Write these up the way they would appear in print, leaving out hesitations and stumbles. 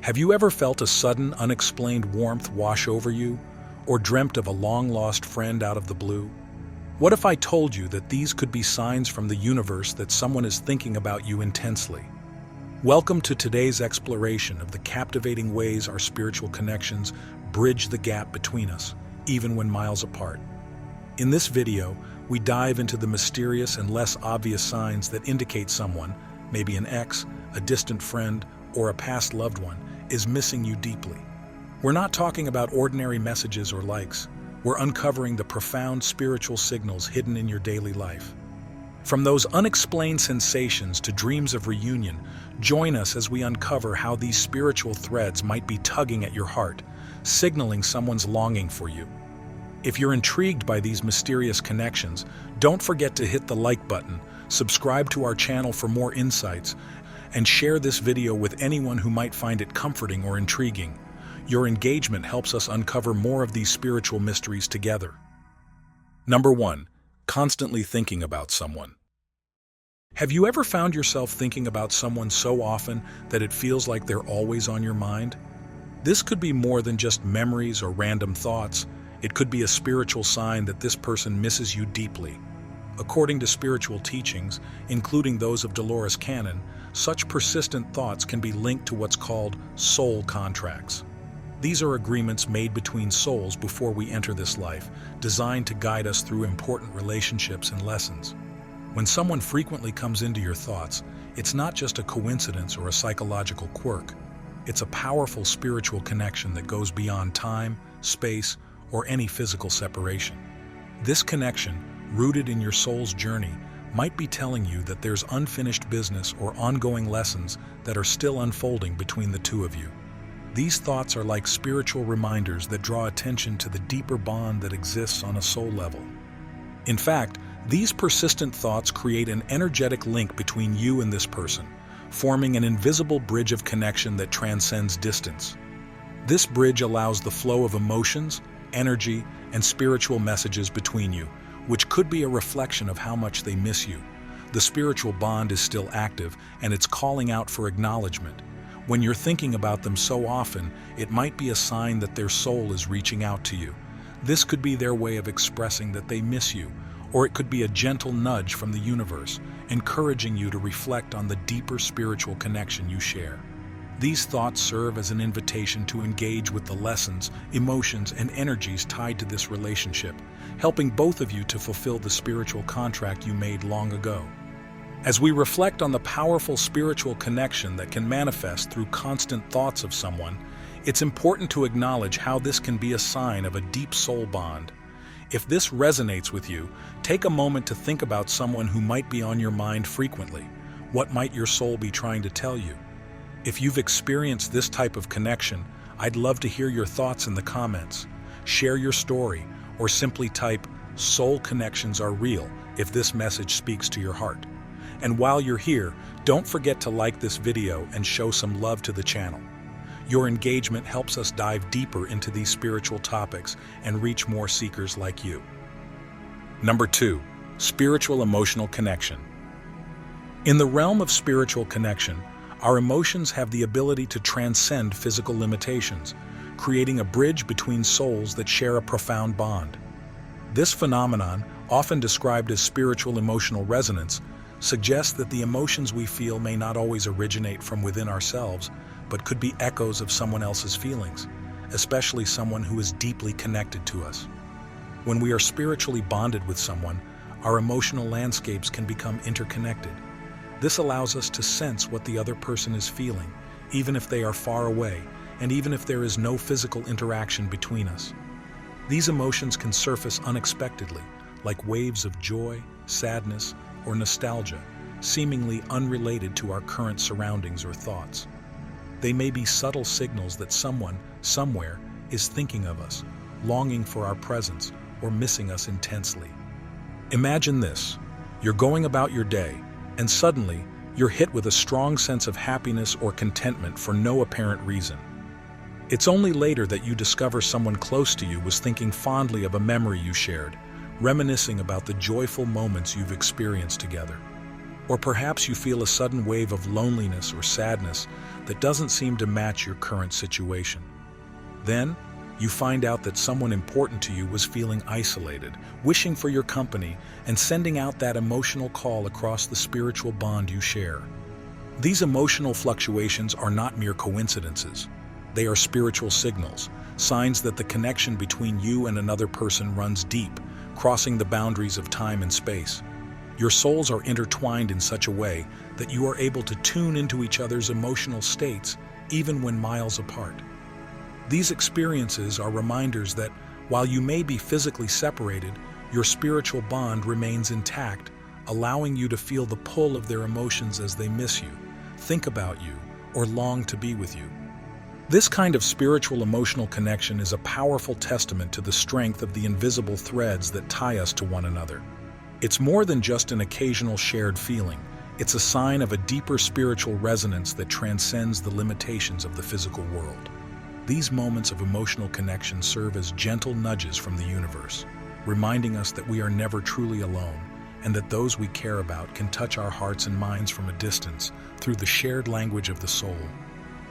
Have you ever felt a sudden, unexplained warmth wash over you, or dreamt of a long-lost friend out of the blue? What if I told you that these could be signs from the universe that someone is thinking about you intensely? Welcome to today's exploration of the captivating ways our spiritual connections bridge the gap between us, even when miles apart. In this video, we dive into the mysterious and less obvious signs that indicate someone, maybe an ex, a distant friend, or a past loved one, is missing you deeply. We're not talking about ordinary messages or likes. We're uncovering the profound spiritual signals hidden in your daily life. From those unexplained sensations to dreams of reunion, join us as we uncover how these spiritual threads might be tugging at your heart, signaling someone's longing for you. If you're intrigued by these mysterious connections, don't forget to hit the like button, subscribe to our channel for more insights, and share this video with anyone who might find it comforting or intriguing. Your engagement helps us uncover more of these spiritual mysteries together. Number 1. Constantly thinking about someone. Have you ever found yourself thinking about someone so often that it feels like they're always on your mind? This could be more than just memories or random thoughts. It could be a spiritual sign that this person misses you deeply. According to spiritual teachings, including those of Dolores Cannon, such persistent thoughts can be linked to what's called soul contracts. These are agreements made between souls before we enter this life, designed to guide us through important relationships and lessons. When someone frequently comes into your thoughts, it's not just a coincidence or a psychological quirk. It's a powerful spiritual connection that goes beyond time, space, or any physical separation. This connection, rooted in your soul's journey, might be telling you that there's unfinished business or ongoing lessons that are still unfolding between the two of you. These thoughts are like spiritual reminders that draw attention to the deeper bond that exists on a soul level. In fact, these persistent thoughts create an energetic link between you and this person, forming an invisible bridge of connection that transcends distance. This bridge allows the flow of emotions, energy, and spiritual messages between you, which could be a reflection of how much they miss you. The spiritual bond is still active, and it's calling out for acknowledgement. When you're thinking about them so often, it might be a sign that their soul is reaching out to you. This could be their way of expressing that they miss you, or it could be a gentle nudge from the universe, encouraging you to reflect on the deeper spiritual connection you share. These thoughts serve as an invitation to engage with the lessons, emotions, and energies tied to this relationship, helping both of you to fulfill the spiritual contract you made long ago. As we reflect on the powerful spiritual connection that can manifest through constant thoughts of someone, it's important to acknowledge how this can be a sign of a deep soul bond. If this resonates with you, take a moment to think about someone who might be on your mind frequently. What might your soul be trying to tell you? If you've experienced this type of connection, I'd love to hear your thoughts in the comments. Share your story, or simply type, "Soul connections are real," if this message speaks to your heart. And while you're here, don't forget to like this video and show some love to the channel. Your engagement helps us dive deeper into these spiritual topics and reach more seekers like you. Number 2. Spiritual emotional connection. In the realm of spiritual connection, our emotions have the ability to transcend physical limitations, creating a bridge between souls that share a profound bond. This phenomenon, often described as spiritual emotional resonance, suggests that the emotions we feel may not always originate from within ourselves, but could be echoes of someone else's feelings, especially someone who is deeply connected to us. When we are spiritually bonded with someone, our emotional landscapes can become interconnected. This allows us to sense what the other person is feeling, even if they are far away, and even if there is no physical interaction between us. These emotions can surface unexpectedly, like waves of joy, sadness, or nostalgia, seemingly unrelated to our current surroundings or thoughts. They may be subtle signals that someone, somewhere, is thinking of us, longing for our presence, or missing us intensely. Imagine this: you're going about your day, and suddenly, you're hit with a strong sense of happiness or contentment for no apparent reason. It's only later that you discover someone close to you was thinking fondly of a memory you shared, reminiscing about the joyful moments you've experienced together. Or perhaps you feel a sudden wave of loneliness or sadness that doesn't seem to match your current situation. Then, you find out that someone important to you was feeling isolated, wishing for your company, and sending out that emotional call across the spiritual bond you share. These emotional fluctuations are not mere coincidences. They are spiritual signals, signs that the connection between you and another person runs deep, crossing the boundaries of time and space. Your souls are intertwined in such a way that you are able to tune into each other's emotional states, even when miles apart. These experiences are reminders that, while you may be physically separated, your spiritual bond remains intact, allowing you to feel the pull of their emotions as they miss you, think about you, or long to be with you. This kind of spiritual emotional connection is a powerful testament to the strength of the invisible threads that tie us to one another. It's more than just an occasional shared feeling. It's a sign of a deeper spiritual resonance that transcends the limitations of the physical world. These moments of emotional connection serve as gentle nudges from the universe, reminding us that we are never truly alone, and that those we care about can touch our hearts and minds from a distance through the shared language of the soul.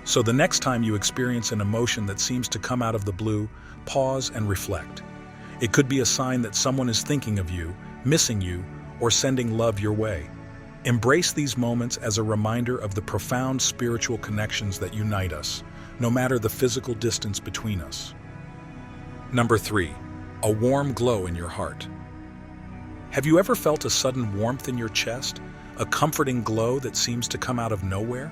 So the next time you experience an emotion that seems to come out of the blue, pause and reflect. It could be a sign that someone is thinking of you, missing you, or sending love your way. Embrace these moments as a reminder of the profound spiritual connections that unite us, no matter the physical distance between us. Number 3, a warm glow in your heart. Have you ever felt a sudden warmth in your chest, a comforting glow that seems to come out of nowhere?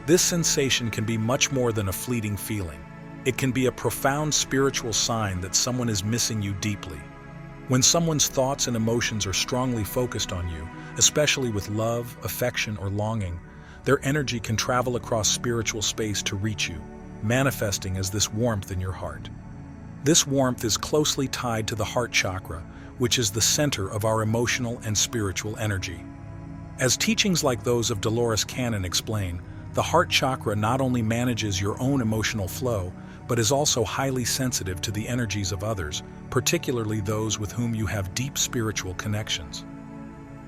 This sensation can be much more than a fleeting feeling. It can be a profound spiritual sign that someone is missing you deeply. When someone's thoughts and emotions are strongly focused on you, especially with love, affection, or longing, their energy can travel across spiritual space to reach you, manifesting as this warmth in your heart. This warmth is closely tied to the heart chakra, which is the center of our emotional and spiritual energy. As teachings like those of Dolores Cannon explain, the heart chakra not only manages your own emotional flow, but is also highly sensitive to the energies of others, particularly those with whom you have deep spiritual connections.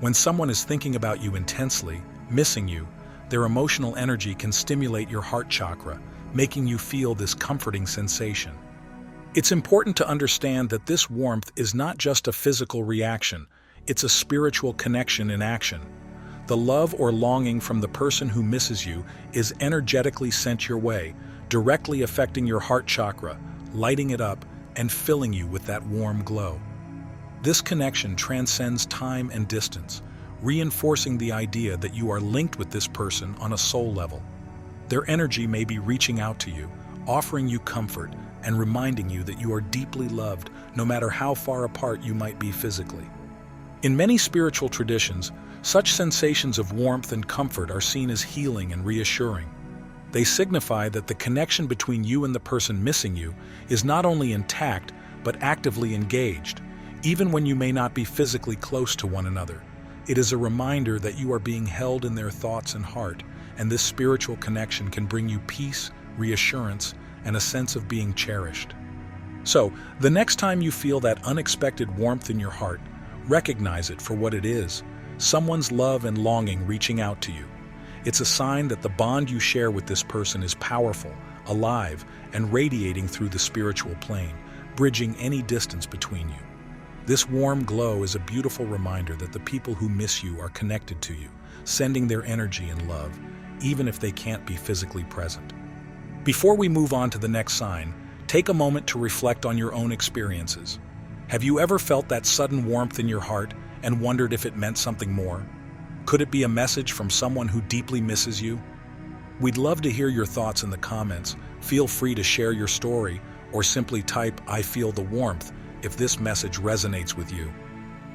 When someone is thinking about you intensely, missing you, their emotional energy can stimulate your heart chakra, making you feel this comforting sensation. It's important to understand that this warmth is not just a physical reaction, it's a spiritual connection in action. The love or longing from the person who misses you is energetically sent your way, directly affecting your heart chakra, lighting it up, and filling you with that warm glow. This connection transcends time and distance, reinforcing the idea that you are linked with this person on a soul level. Their energy may be reaching out to you, offering you comfort, and reminding you that you are deeply loved, no matter how far apart you might be physically. In many spiritual traditions, such sensations of warmth and comfort are seen as healing and reassuring. They signify that the connection between you and the person missing you is not only intact, but actively engaged, even when you may not be physically close to one another. It is a reminder that you are being held in their thoughts and heart, and this spiritual connection can bring you peace, reassurance, and a sense of being cherished. So, the next time you feel that unexpected warmth in your heart, recognize it for what it is, someone's love and longing reaching out to you. It's a sign that the bond you share with this person is powerful, alive, and radiating through the spiritual plane, bridging any distance between you. This warm glow is a beautiful reminder that the people who miss you are connected to you, sending their energy and love, even if they can't be physically present. Before we move on to the next sign, take a moment to reflect on your own experiences. Have you ever felt that sudden warmth in your heart and wondered if it meant something more? Could it be a message from someone who deeply misses you? We'd love to hear your thoughts in the comments. Feel free to share your story or simply type "I feel the warmth" if this message resonates with you.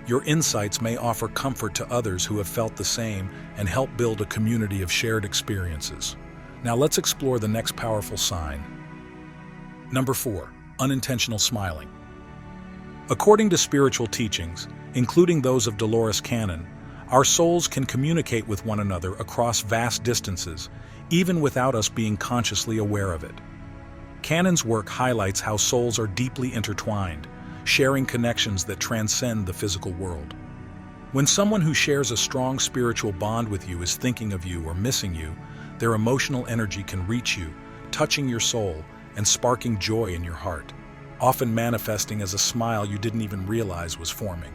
Your insights may offer comfort to others who have felt the same and help build a community of shared experiences. Now let's explore the next powerful sign. Number 4, unintentional smiling. According to spiritual teachings, including those of Dolores Cannon, our souls can communicate with one another across vast distances, even without us being consciously aware of it. Cannon's work highlights how souls are deeply intertwined, sharing connections that transcend the physical world. When someone who shares a strong spiritual bond with you is thinking of you or missing you, their emotional energy can reach you, touching your soul and sparking joy in your heart, often manifesting as a smile you didn't even realize was forming.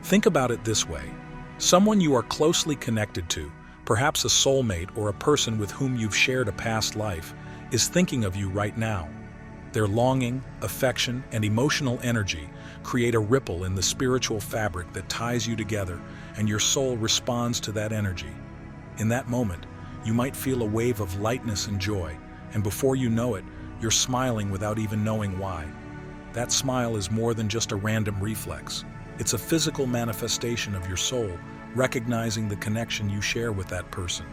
Think about it this way. Someone you are closely connected to, perhaps a soulmate or a person with whom you've shared a past life, is thinking of you right now. Their longing, affection, and emotional energy create a ripple in the spiritual fabric that ties you together, and your soul responds to that energy. In that moment, you might feel a wave of lightness and joy, and before you know it, you're smiling without even knowing why. That smile is more than just a random reflex. It's a physical manifestation of your soul, recognizing the connection you share with that person,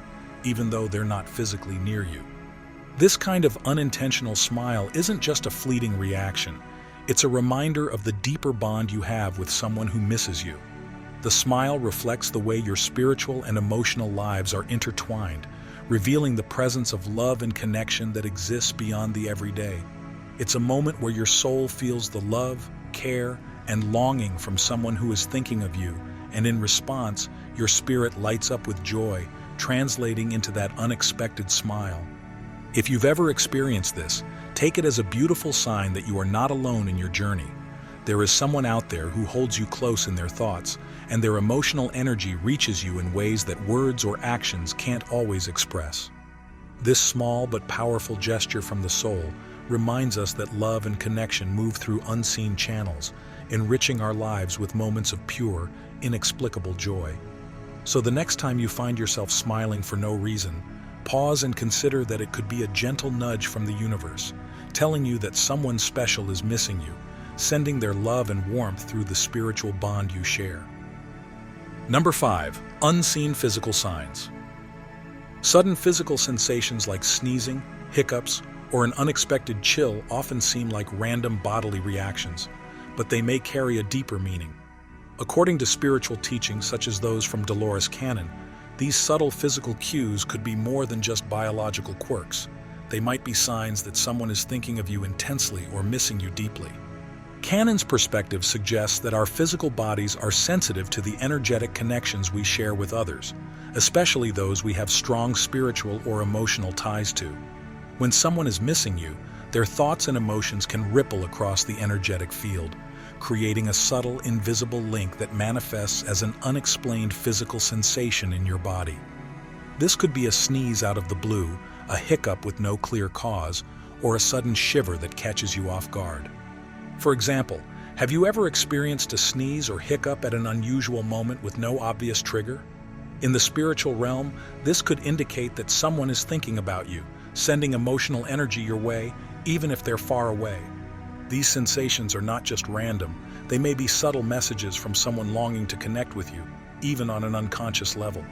even though they're not physically near you. This kind of unintentional smile isn't just a fleeting reaction. It's a reminder of the deeper bond you have with someone who misses you. The smile reflects the way your spiritual and emotional lives are intertwined, revealing the presence of love and connection that exists beyond the everyday. It's a moment where your soul feels the love, care, and longing from someone who is thinking of you, and in response, your spirit lights up with joy, translating into that unexpected smile. If you've ever experienced this, take it as a beautiful sign that you are not alone in your journey. There is someone out there who holds you close in their thoughts, and their emotional energy reaches you in ways that words or actions can't always express. This small but powerful gesture from the soul reminds us that love and connection move through unseen channels, enriching our lives with moments of pure, inexplicable joy. So the next time you find yourself smiling for no reason, pause and consider that it could be a gentle nudge from the universe, telling you that someone special is missing you, sending their love and warmth through the spiritual bond you share. Number 5. Unseen physical signs. Sudden physical sensations like sneezing, hiccups, or an unexpected chill often seem like random bodily reactions, but they may carry a deeper meaning. According to spiritual teachings such as those from Dolores Cannon, these subtle physical cues could be more than just biological quirks. They might be signs that someone is thinking of you intensely or missing you deeply. Cannon's perspective suggests that our physical bodies are sensitive to the energetic connections we share with others, especially those we have strong spiritual or emotional ties to. When someone is missing you, their thoughts and emotions can ripple across the energetic field, creating a subtle, invisible link that manifests as an unexplained physical sensation in your body. This could be a sneeze out of the blue, a hiccup with no clear cause, or a sudden shiver that catches you off guard. For example, have you ever experienced a sneeze or hiccup at an unusual moment with no obvious trigger? In the spiritual realm, this could indicate that someone is thinking about you, sending emotional energy your way, even if they're far away. These sensations are not just random, they may be subtle messages from someone longing to connect with you, even on an unconscious level.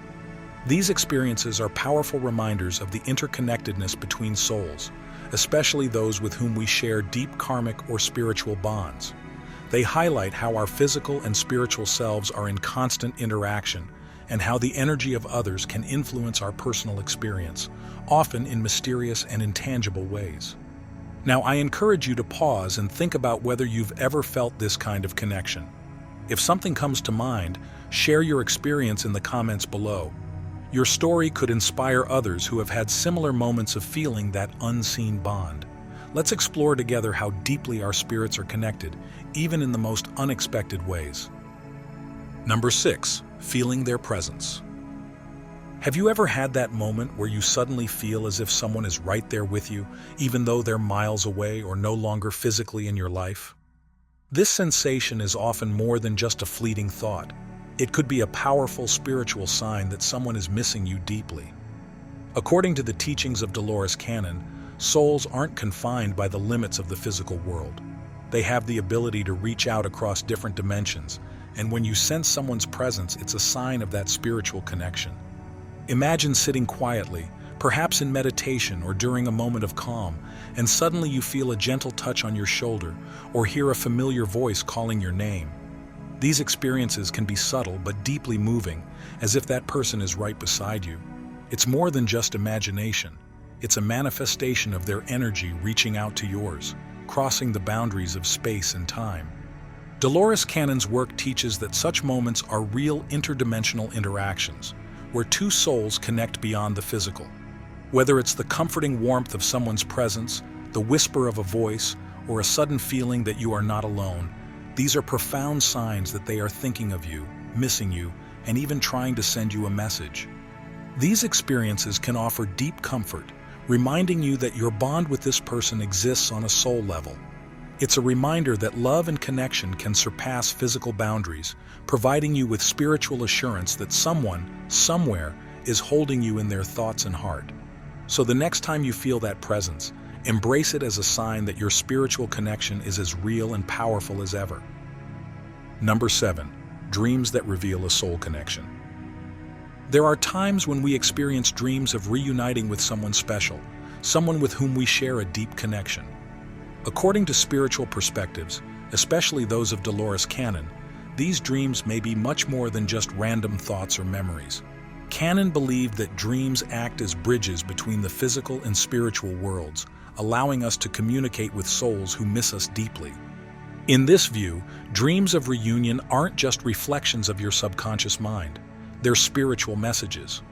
These experiences are powerful reminders of the interconnectedness between souls, especially those with whom we share deep karmic or spiritual bonds. They highlight how our physical and spiritual selves are in constant interaction, and how the energy of others can influence our personal experience, often in mysterious and intangible ways. Now, I encourage you to pause and think about whether you've ever felt this kind of connection. If something comes to mind, share your experience in the comments below. Your story could inspire others who have had similar moments of feeling that unseen bond. Let's explore together how deeply our spirits are connected, even in the most unexpected ways. Number 6. Feeling their presence. Have you ever had that moment where you suddenly feel as if someone is right there with you, even though they're miles away or no longer physically in your life? This sensation is often more than just a fleeting thought. It could be a powerful spiritual sign that someone is missing you deeply. According to the teachings of Dolores Cannon, souls aren't confined by the limits of the physical world. They have the ability to reach out across different dimensions, and when you sense someone's presence, it's a sign of that spiritual connection. Imagine sitting quietly, perhaps in meditation or during a moment of calm, and suddenly you feel a gentle touch on your shoulder or hear a familiar voice calling your name. These experiences can be subtle but deeply moving, as if that person is right beside you. It's more than just imagination. It's a manifestation of their energy reaching out to yours, crossing the boundaries of space and time. Dolores Cannon's work teaches that such moments are real interdimensional interactions, where two souls connect beyond the physical. Whether it's the comforting warmth of someone's presence, the whisper of a voice, or a sudden feeling that you are not alone, these are profound signs that they are thinking of you, missing you, and even trying to send you a message. These experiences can offer deep comfort, reminding you that your bond with this person exists on a soul level. It's a reminder that love and connection can surpass physical boundaries, providing you with spiritual assurance that someone, somewhere, is holding you in their thoughts and heart. So the next time you feel that presence, embrace it as a sign that your spiritual connection is as real and powerful as ever. Number 7. Dreams that reveal a soul connection. There are times when we experience dreams of reuniting with someone special, someone with whom we share a deep connection. According to spiritual perspectives, especially those of Dolores Cannon, these dreams may be much more than just random thoughts or memories. Cannon believed that dreams act as bridges between the physical and spiritual worlds, allowing us to communicate with souls who miss us deeply. In this view, dreams of reunion aren't just reflections of your subconscious mind. They're spiritual messages.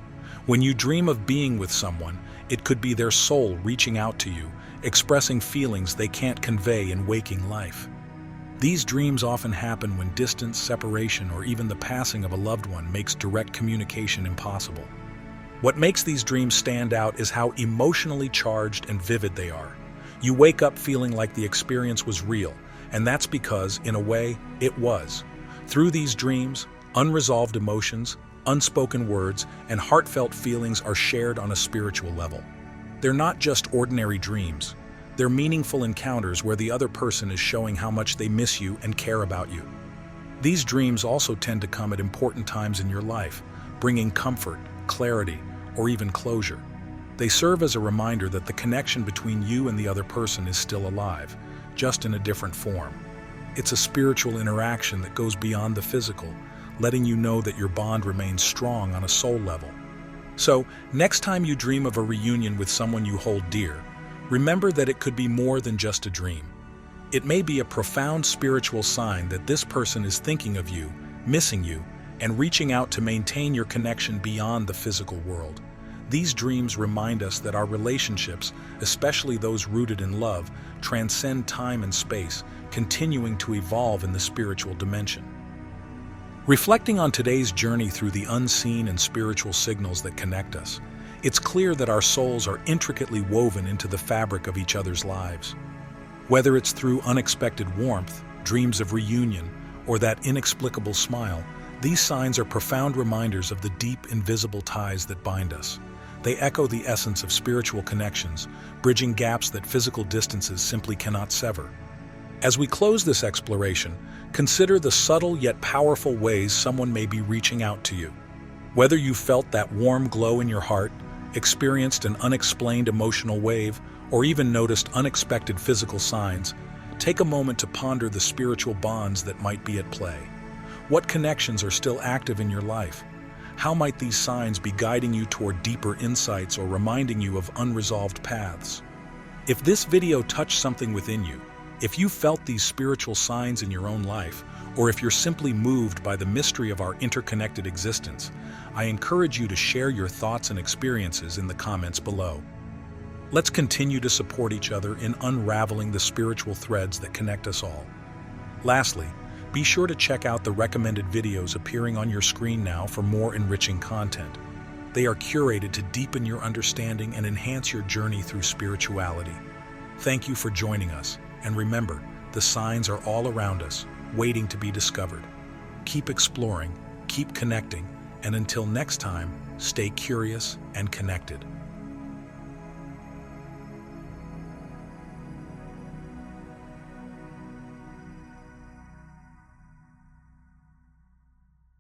When you dream of being with someone, it could be their soul reaching out to you, expressing feelings they can't convey in waking life. These dreams often happen when distance, separation, or even the passing of a loved one makes direct communication impossible. What makes these dreams stand out is how emotionally charged and vivid they are. You wake up feeling like the experience was real, and that's because, in a way, it was. Through these dreams, unresolved emotions, unspoken words, and heartfelt feelings are shared on a spiritual level. They're not just ordinary dreams. They're meaningful encounters where the other person is showing how much they miss you and care about you. These dreams also tend to come at important times in your life, bringing comfort, clarity, or even closure. They serve as a reminder that the connection between you and the other person is still alive, just in a different form. It's a spiritual interaction that goes beyond the physical, letting you know that your bond remains strong on a soul level. So, next time you dream of a reunion with someone you hold dear, remember that it could be more than just a dream. It may be a profound spiritual sign that this person is thinking of you, missing you, and reaching out to maintain your connection beyond the physical world. These dreams remind us that our relationships, especially those rooted in love, transcend time and space, continuing to evolve in the spiritual dimension. Reflecting on today's journey through the unseen and spiritual signals that connect us, it's clear that our souls are intricately woven into the fabric of each other's lives. Whether it's through unexpected warmth, dreams of reunion, or that inexplicable smile, these signs are profound reminders of the deep, invisible ties that bind us. They echo the essence of spiritual connections, bridging gaps that physical distances simply cannot sever. As we close this exploration, consider the subtle yet powerful ways someone may be reaching out to you. Whether you felt that warm glow in your heart, experienced an unexplained emotional wave, or even noticed unexpected physical signs, take a moment to ponder the spiritual bonds that might be at play. What connections are still active in your life? How might these signs be guiding you toward deeper insights or reminding you of unresolved paths? If this video touched something within you, if you felt these spiritual signs in your own life, or if you're simply moved by the mystery of our interconnected existence, I encourage you to share your thoughts and experiences in the comments below. Let's continue to support each other in unraveling the spiritual threads that connect us all. Lastly, be sure to check out the recommended videos appearing on your screen now for more enriching content. They are curated to deepen your understanding and enhance your journey through spirituality. Thank you for joining us, and remember, the signs are all around us, waiting to be discovered. Keep exploring, keep connecting, and until next time, stay curious and connected.